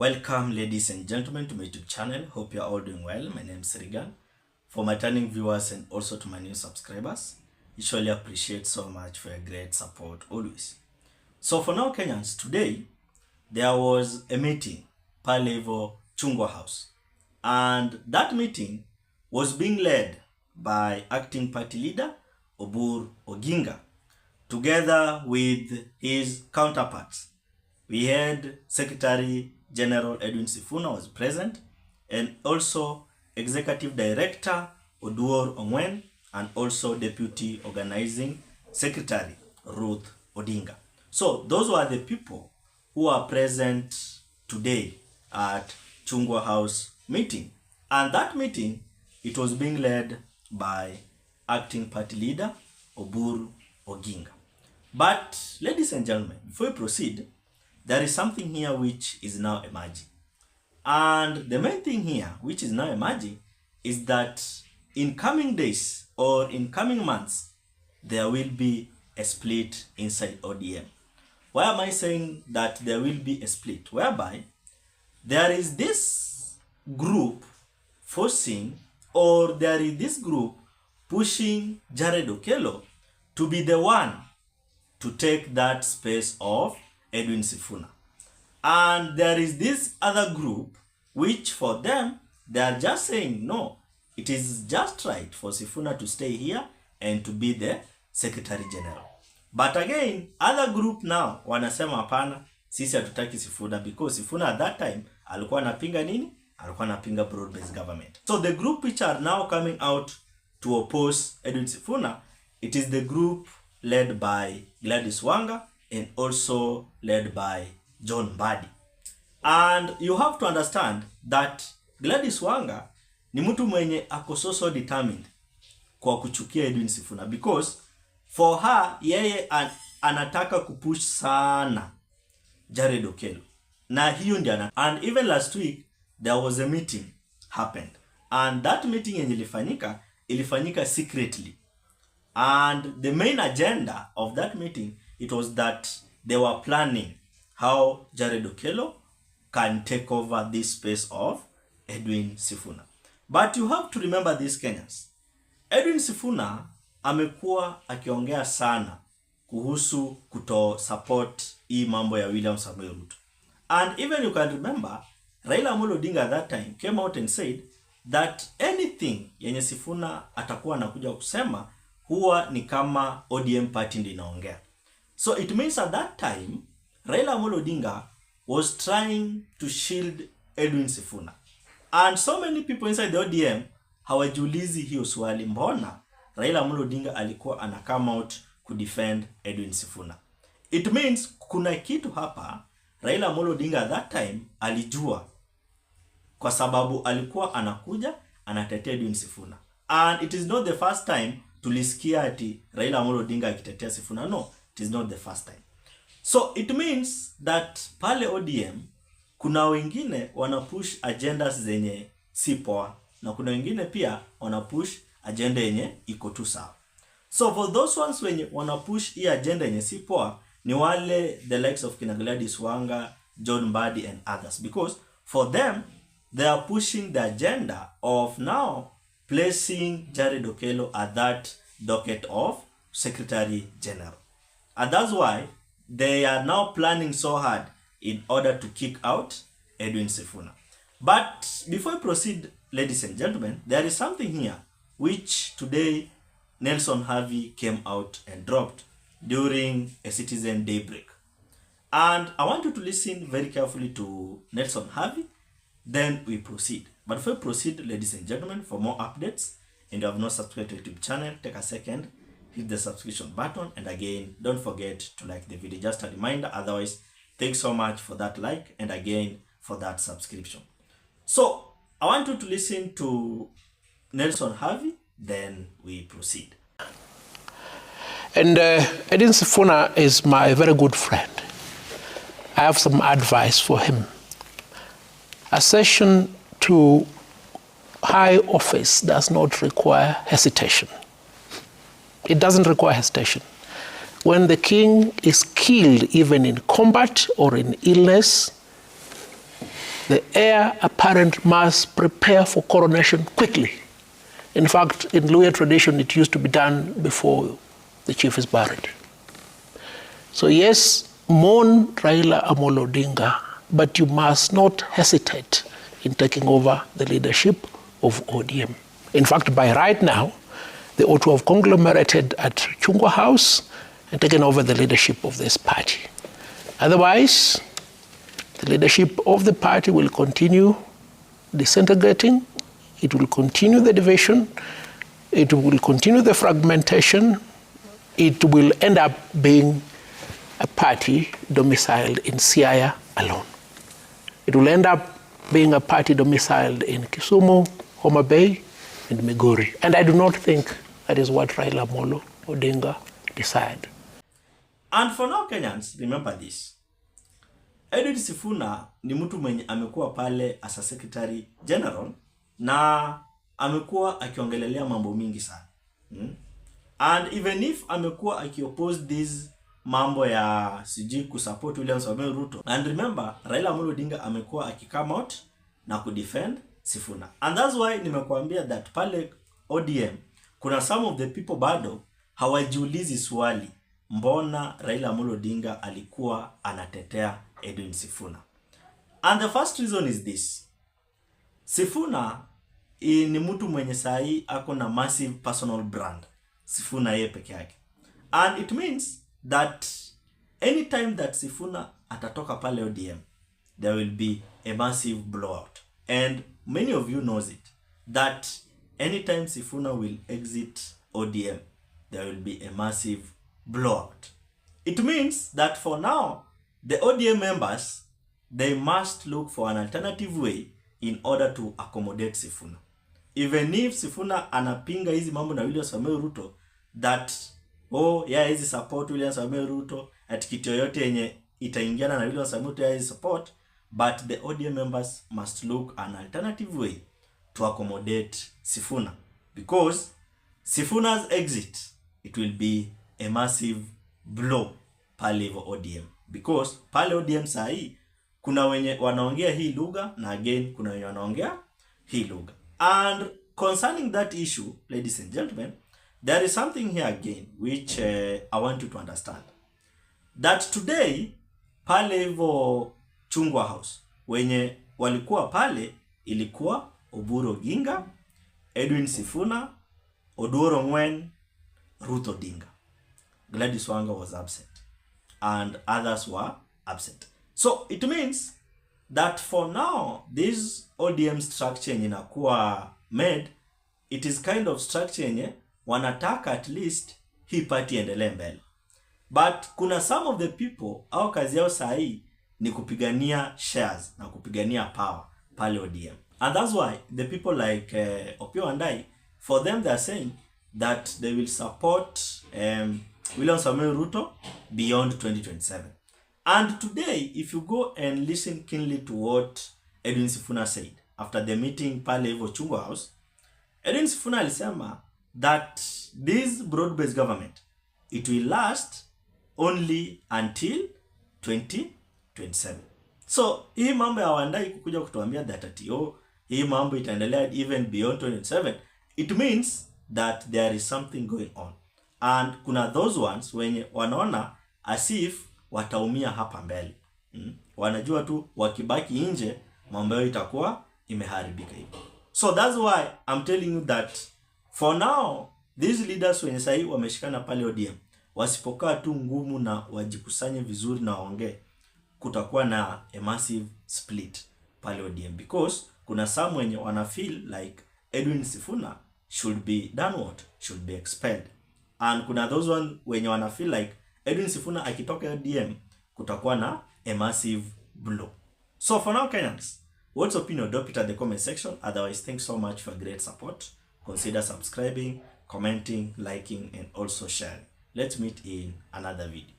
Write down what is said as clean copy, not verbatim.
Welcome, ladies and gentlemen, to my YouTube channel. Hope you are all doing well. My name is Regan. For my returning viewers and also to my new subscribers, usually appreciate so much for your great support always. So for now, Kenyans, today there was a meeting Palevo Chungwa House, and that meeting was being led by acting party leader Obur Oginga together with his counterparts. We had Secretary General Edwin Sifuna was present, and also Executive Director Oduor Ongwen, and also Deputy Organizing Secretary Ruth Odinga. So those were the people who are present today at Chungwa House meeting. And that meeting, it was being led by acting party leader Obur Oginga. But ladies and gentlemen, before we proceed, there is something here which is now emerging. And the main thing here which is now emerging is that in coming days or in coming months, there will be a split inside ODM. Why am I saying that there will be a split? Whereby there is this group forcing, or there is this group pushing Jared Okello to be the one to take that space of Edwin Sifuna. And there is this other group which for them, they are just saying, no, it is just right for Sifuna to stay here and to be the Secretary General. But again, other group now wanasema hapana, sisi hatutaki Sifuna, because Sifuna at that time alikuwa anapinga nini? Alikuwa anapinga broad-based government. So the group which are now coming out to oppose Edwin Sifuna, it is the group led by Gladys Wanga and also led by John Mbadi. And you have to understand that Gladys Wanga ni mtu mwenye ako so determined kwa kuchukia Edwin Sifuna, because for her, yeye anataka kupush sana Jared Okello. Na hiyo ndio and even last week there was a meeting happened, and that meeting yenye ilifanyika secretly. And the main agenda of that meeting, it was that they were planning how Jared Okello can take over this space of Edwin Sifuna. But you have to remember this, Kenyans. Edwin Sifuna amekuwa akiongea sana kuhusu kuto support hii mambo ya William Samoei Ruto. And even you can remember, Raila Amolo Odinga at that time came out and said that anything yenye Sifuna atakuwa anakuja kusema huwa ni kama ODM party ndio inaongea. So it means at that time, Raila Amolo Odinga was trying to shield Edwin Sifuna. And so many people inside the ODM hawajiulizi hiyo swali, mbona Raila Amolo Odinga alikuwa ana come out ku defend Edwin Sifuna. It means kuna kitu hapa Raila Amolo Odinga at that time alijua, kwa sababu alikuwa anakuja anatetea Edwin Sifuna. And it is not the first time tulisikia ati Raila Amolo Odinga akitetea Sifuna. No, it is not the first time. So it means that pale ODM kuna wengine wanapush agendas zenye si poa, na kuna wengine pia wanapush agenda yenye iko tu sawa. So for those ones wenye wanapush hii agenda yenye si poa ni wale the likes of kina Gladys Wanga, John Mbadi and others, because for them they are pushing the agenda of now placing Jared Okello at that docket of Secretary General. And that's why they are now planning so hard in order to kick out Edwin Sifuna. But before we proceed, ladies and gentlemen, there is something here which today Nelson Harvey came out and dropped during a Citizen Daybreak. And I want you to listen very carefully to Nelson Harvey, then we proceed. But before we proceed, ladies and gentlemen, for more updates, and you have not subscribed to the YouTube channel, take a second, hit the subscription button, and again, don't forget to like the video. Just a reminder, otherwise, thanks so much for that like, and again, for that subscription. So, I want you to listen to Nelson Harvey, then we proceed. And Edwin Sifuna is my very good friend. I have some advice for him. Accession to high office does not require hesitation. It doesn't require hesitation. When the king is killed, even in combat or in illness, the heir apparent must prepare for coronation quickly. In fact, in Luhya tradition, it used to be done before the chief is buried. So yes, mourn Raila Amolo Odinga, but you must not hesitate in taking over the leadership of ODM. In fact, by right now, they ought to have conglomerated at Chungwa House and taken over the leadership of this party. Otherwise, the leadership of the party will continue disintegrating, it will continue the division, it will continue the fragmentation, it will end up being a party domiciled in Siaya alone. It will end up being a party domiciled in Kisumu, Homa Bay, and Migori. And I do not think that is what Raila Amolo Odinga decided. And for now, Kenyans, remember this. Edwin Sifuna ni mtu mwenye amekuwa pale as a secretary general na amekuwa akiongelelea mambo mingi sana. And even if amekuwa akioppose this mambo ya siji kusupport William Samoei Ruto. And remember, Raila Amolo Odinga amekuwa akicome out na kudefend Sifuna. And that's why nimekuambia that pale ODM kuna some of the people bado hawajiulizi swali mbona Raila Amolo Odinga alikuwa anatetea Edwin Sifuna. And the first reason is this. Sifuna ni mtu mwenye sahi ako na massive personal brand. Sifuna yeye peke yake. And it means that anytime that Sifuna atatoka pale ODM, there will be a massive blowout. And many of you knows it, that anytime Sifuna will exit ODM, there will be a massive blowout. It means that for now, the ODM members, they must look for an alternative way in order to accommodate Sifuna. Even if Sifuna anapinga hizi mambo na William Samoei Ruto, that hizi support William Samoei Ruto, at kitu yoyote yenye itaingiana na William Samoei Ruto hizi support, but the ODM members must look an alternative way to accommodate Sifuna. Because Sifuna's exit, it will be a massive blow pale ODM. Because pale ODM sahi, kuna wenye wanaongea hii lugha, na again, kuna wenye wanaongea hii lugha. And concerning that issue, ladies and gentlemen, there is something here again, which I want you to understand. That today, pale hivyo Chungwa House, wenye walikuwa pale, ilikuwa Oburu Oginga, Edwin Sifuna, Oduor Ngwen, Ruth Odinga. Gladys Wanga was absent. And others were absent. So it means that for now, this ODM structure yenye inakuwa made, it is kind of structure yenye wanataka at least hii party endelee mbele. But kuna some of the people au kazi yao sahi ni kupigania shares na kupigania power pale ODM. And that's why the people like Opiyo and I, for them they are saying that they will support William Samoei Ruto beyond 2027. And today, if you go and listen keenly to what Edwin Sifuna said after the meeting pale hivyo Chungwa House, Edwin Sifuna alisema that this broad-based government, it will last only until 2027. So, hii mambo ya Wandai kukuja kutuambia that hii mambo itaendelea even beyond 2027, it means that there is something going on. And kuna those ones wenye wanaona as if wataumia hapa mbele. Wanajua tu wakibaki nje mambo yao itakuwa imeharibika hivi. So that's why I'm telling you that for now, these leaders wenye sahi wameshikana pale ODM, wasipokaa tu ngumu na wajikusanye vizuri na waongee, kutakuwa na a massive split pale ODM. Because kuna some wenye wana feel like Edwin Sifuna should be done what? Should be expelled. And kuna those one wenye wana feel like Edwin Sifuna akitoka ODM, kutakuwa na a massive blow. So for now, Kenyans, what's your opinion? Drop it at the comment section. Otherwise, thanks so much for great support. Consider subscribing, commenting, liking, and also sharing. Let's meet in another video.